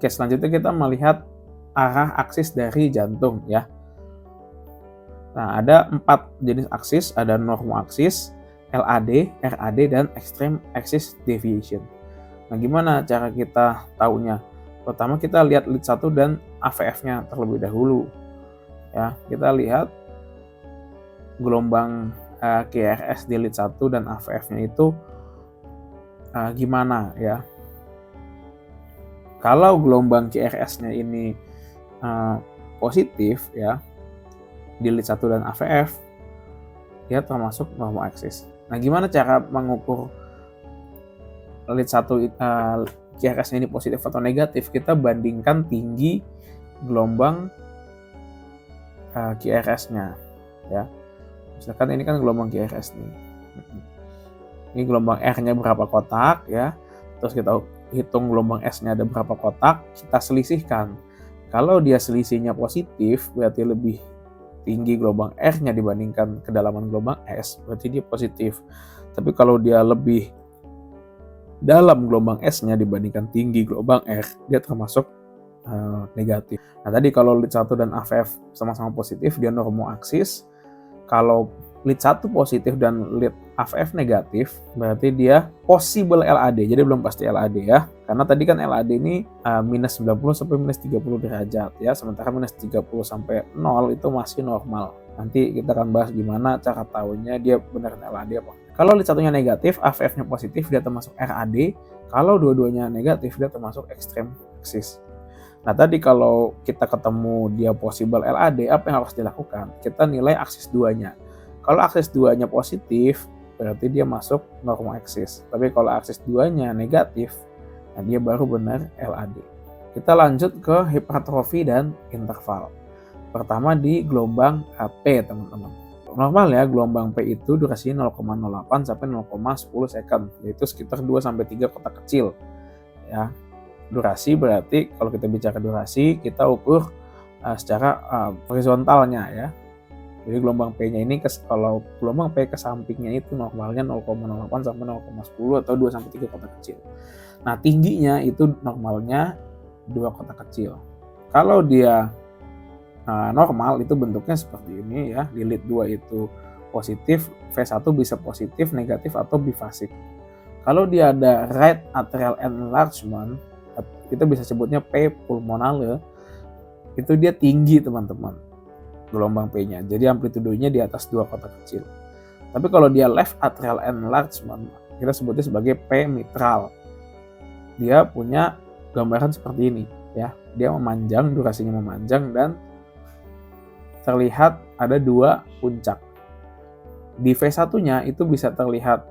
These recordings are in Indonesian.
Oke, selanjutnya kita melihat arah aksis dari jantung ya. Nah, ada 4 jenis aksis, ada normoaksis, LAD, RAD, dan extreme axis deviation. Nah, gimana cara kita taunya? Pertama kita lihat lead 1 dan AVF-nya terlebih dahulu. Ya, kita lihat gelombang QRS di lead 1 dan AVF-nya itu gimana ya. Kalau gelombang QRS-nya ini positif ya di lead 1 dan AVF, dia termasuk normoaksis. Nah, gimana cara mengukur lead 1 QRS-nya ini positif atau negatif? Kita bandingkan tinggi gelombang QRS-nya ya. Misalkan ini kan gelombang QRS nih. Ini gelombang R-nya berapa kotak ya. Terus kita hitung gelombang S-nya ada berapa kotak, kita selisihkan. Kalau dia selisihnya positif, berarti lebih tinggi gelombang R-nya dibandingkan kedalaman gelombang S, berarti dia positif. Tapi kalau dia lebih dalam gelombang S-nya dibandingkan tinggi gelombang R, dia termasuk negatif. Nah, tadi kalau lead 1 dan AVF sama-sama positif, dia normoaksis. Kalau lead 1 positif dan lead AVF negatif, berarti dia possible LAD, jadi belum pasti LAD ya. Karena tadi kan LAD ini minus 90 sampai minus 30 derajat ya, sementara minus 30 sampai 0 itu masih normal. Nanti kita akan bahas gimana cara tahunya dia benar LAD apa. Kalau lead 1-nya negatif, AVF-nya positif, dia termasuk RAD. Kalau dua-duanya negatif, dia termasuk extreme axis. Nah, tadi kalau kita ketemu dia possible LAD, apa yang harus dilakukan? Kita nilai aksis 2-nya. Kalau aksis 2-nya positif, berarti dia masuk normoaksis. Tapi kalau aksis 2-nya negatif, nah dia baru benar LAD. Kita lanjut ke hipertrofi dan interval. Pertama di gelombang P, teman-teman. Normal ya, gelombang P itu durasinya 0,08 sampai 0,10 second, yaitu sekitar 2-3 kotak kecil. Ya. Durasi berarti kalau kita bicara durasi, kita ukur secara horizontalnya ya. Jadi gelombang P-nya ini kalau gelombang P ke sampingnya itu normalnya 0,08 sampai 0,10 atau 2-3 kotak kecil. Nah, tingginya itu normalnya 2 kotak kecil. Kalau dia normal itu bentuknya seperti ini ya. Di lead 2 itu positif, V1 bisa positif, negatif atau bifasik. Kalau dia ada right atrial enlargement, kita bisa sebutnya P pulmonale, itu dia tinggi teman-teman gelombang P-nya, jadi amplitudenya di atas 2 kotak kecil. Tapi kalau dia left atrial enlargement, kita sebutnya sebagai P mitral, dia punya gambaran seperti ini ya, dia memanjang, durasinya memanjang dan terlihat ada 2 puncak. Di V1-nya itu bisa terlihat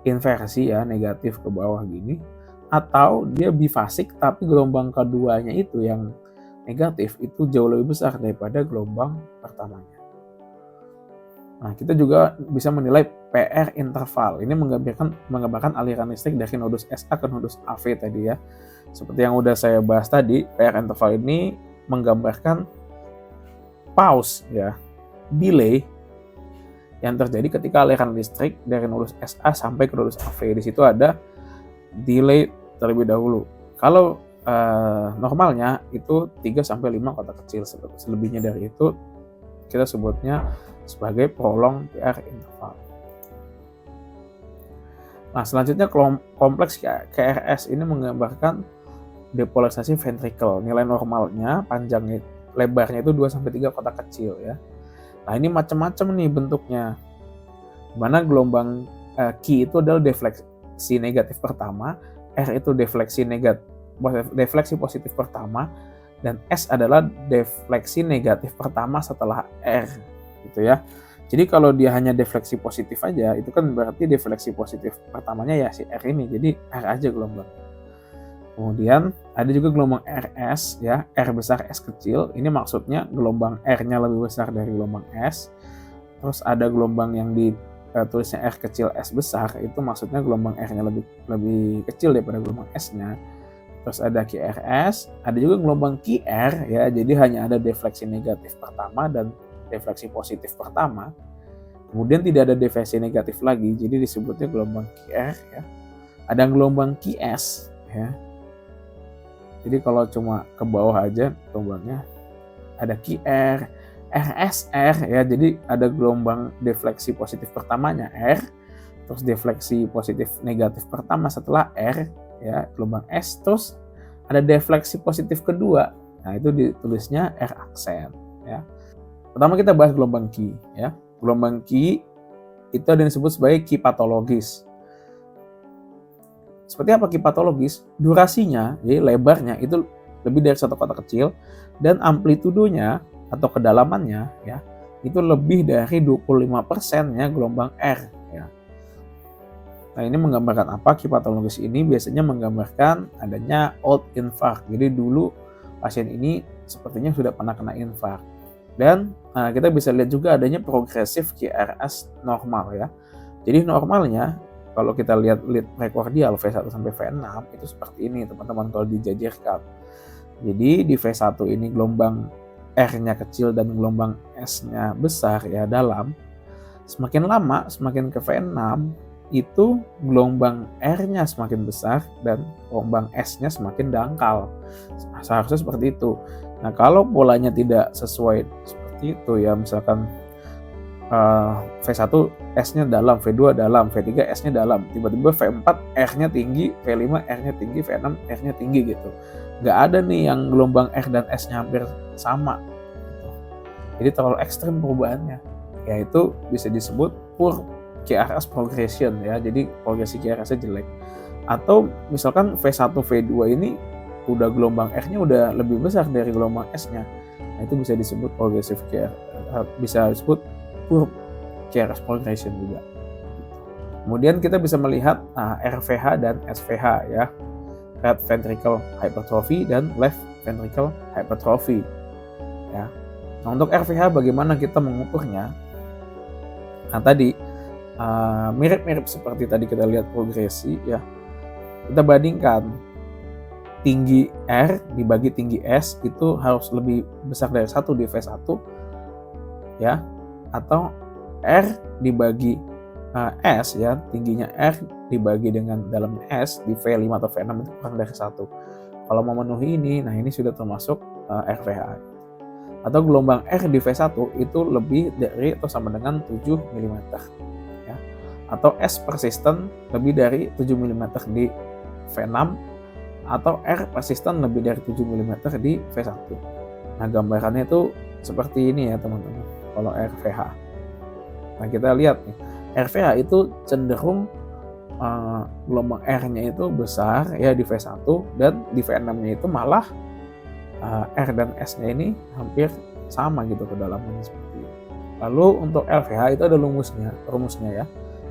inversi ya, negatif ke bawah gini, atau dia bifasik tapi gelombang keduanya itu yang negatif itu jauh lebih besar daripada gelombang pertamanya. Nah, kita juga bisa menilai PR interval. Ini menggambarkan aliran listrik dari nodus SA ke nodus AV tadi ya. Seperti yang udah saya bahas tadi, PR interval ini menggambarkan pause ya, delay yang terjadi ketika aliran listrik dari nodus SA sampai ke nodus AV. Di situ ada delay terlebih dahulu. Kalau normalnya itu 3-5 kotak kecil, selebihnya dari itu kita sebutnya sebagai prolonged PR interval. Nah, selanjutnya kompleks QRS ini menggambarkan depolarisasi ventricle. Nilai normalnya panjangnya, lebarnya itu 2-3 kotak kecil ya. Nah, ini macam-macam nih bentuknya. Dimana gelombang Q itu adalah defleksi negatif pertama, R itu defleksi positif pertama, dan S adalah defleksi negatif pertama setelah R gitu ya. Jadi kalau dia hanya defleksi positif aja, itu kan berarti defleksi positif pertamanya ya si R ini, jadi R aja gelombang. Kemudian ada juga gelombang RS ya, R besar S kecil, ini maksudnya gelombang R-nya lebih besar dari gelombang S. Terus ada gelombang yang tulisnya R kecil S besar, itu maksudnya gelombang R-nya lebih kecil daripada gelombang S-nya. Terus ada QRS, ada juga gelombang QR ya, jadi hanya ada defleksi negatif pertama dan defleksi positif pertama. Kemudian tidak ada defleksi negatif lagi, jadi disebutnya gelombang QR ya. Ada gelombang QS ya. Jadi kalau cuma ke bawah aja gelombangnya ada QR, RSR ya. Jadi ada gelombang defleksi positif pertamanya R, terus defleksi positif negatif pertama setelah R ya, gelombang S, terus ada defleksi positif kedua. Nah, itu ditulisnya R aksen ya. Pertama kita bahas gelombang Q ya. Gelombang Q itu ada yang disebut sebagai Q patologis. Seperti apa Q patologis? Durasinya, jadi lebarnya itu lebih dari satu kotak kecil, dan amplitudonya atau kedalamannya ya itu lebih dari 25%-nya gelombang R ya. Nah, ini menggambarkan apa? Q patologis ini biasanya menggambarkan adanya old infarct. Jadi dulu pasien ini sepertinya sudah pernah kena infark. Dan kita bisa lihat juga adanya progresif QRS normal ya. Jadi normalnya kalau kita lihat lead prekordial V1 sampai V6 itu seperti ini teman-teman kalau dijajarkan. Jadi di V1 ini gelombang R-nya kecil dan gelombang S-nya besar ya dalam. Semakin lama semakin ke V6 itu gelombang R-nya semakin besar dan gelombang S-nya semakin dangkal. Seharusnya seperti itu. Nah, kalau polanya tidak sesuai seperti itu ya, misalkan V1 S-nya dalam, V2 dalam, V3 S-nya dalam, tiba-tiba V4 R-nya tinggi, V5 R-nya tinggi, V6 R-nya tinggi gitu. Nggak ada nih yang gelombang R dan S-nya hampir sama. Jadi terlalu ekstrem perubahannya. Ya itu bisa disebut poor QRS progression ya, jadi progresi QRS-nya jelek. Atau misalkan V1, V2 ini udah gelombang R-nya udah lebih besar dari gelombang S-nya. Nah, itu bisa disebut progressive QRS, bisa disebut poor QRS progression juga. Kemudian kita bisa melihat RVH dan SVH ya, right ventricle hypertrophy dan left ventricle hypertrophy ya. Nah, untuk RVH bagaimana kita mengukurnya? Nah, tadi mirip-mirip seperti tadi kita lihat progresi ya. Kita bandingkan tinggi R dibagi tinggi S itu harus lebih besar dari 1 di V1 ya, atau R dibagi S ya, tingginya R dibagi dengan dalamnya S di V5 atau V6 itu kurang dari 1. Kalau memenuhi ini, nah ini sudah termasuk RVH. Atau gelombang R di V1 itu lebih dari atau sama dengan 7 mm ya. Atau S persisten lebih dari 7 mm di V6, atau R persisten lebih dari 7 mm di V1. Nah, gambarannya itu seperti ini ya teman-teman kalau RVH. Nah, kita lihat nih, RVH itu cenderung gelombang R-nya itu besar ya di V1, dan di V6-nya itu malah R dan S-nya ini hampir sama gitu kedalamannya seperti ini. Lalu untuk LVH itu ada rumusnya ya.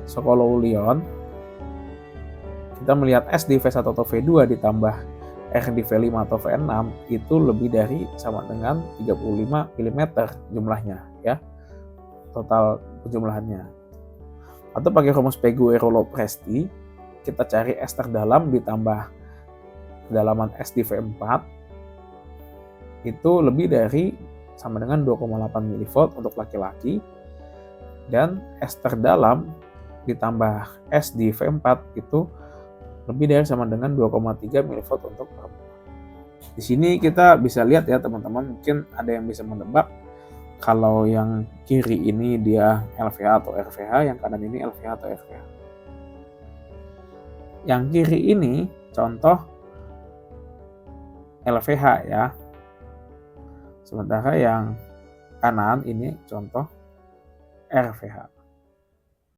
Sokolowlion, kita melihat S di V1 atau V2 ditambah R di V5 atau V6 itu lebih dari sama dengan 35 mm jumlahnya ya, total penjumlahannya. Atau pakai rumus Peguero-Lopresti, kita cari S terdalam ditambah kedalaman S di V4 itu lebih dari sama dengan 2,8 mV untuk laki-laki, dan S terdalam ditambah S di V4 itu lebih dari sama dengan 2,3 mV untuk perempuan. Di sini kita bisa lihat ya teman-teman, mungkin ada yang bisa menebak kalau yang kiri ini dia LVH atau RVH, yang kanan ini LVH atau RVH. Yang kiri ini contoh LVH ya. Sementara yang kanan ini contoh RVH.